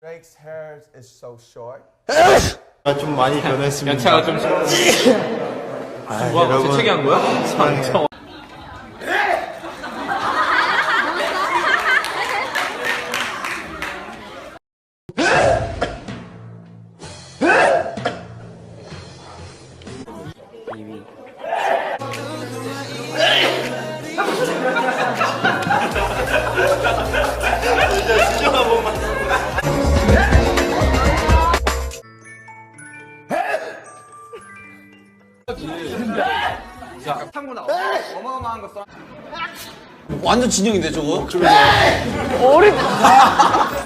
Drake's hair is so short. 좀 많이 변했습니다. 연차가 좀 뭐야? 재채기 한 거야? 상처. 완전 진영인데 저거? 어리다.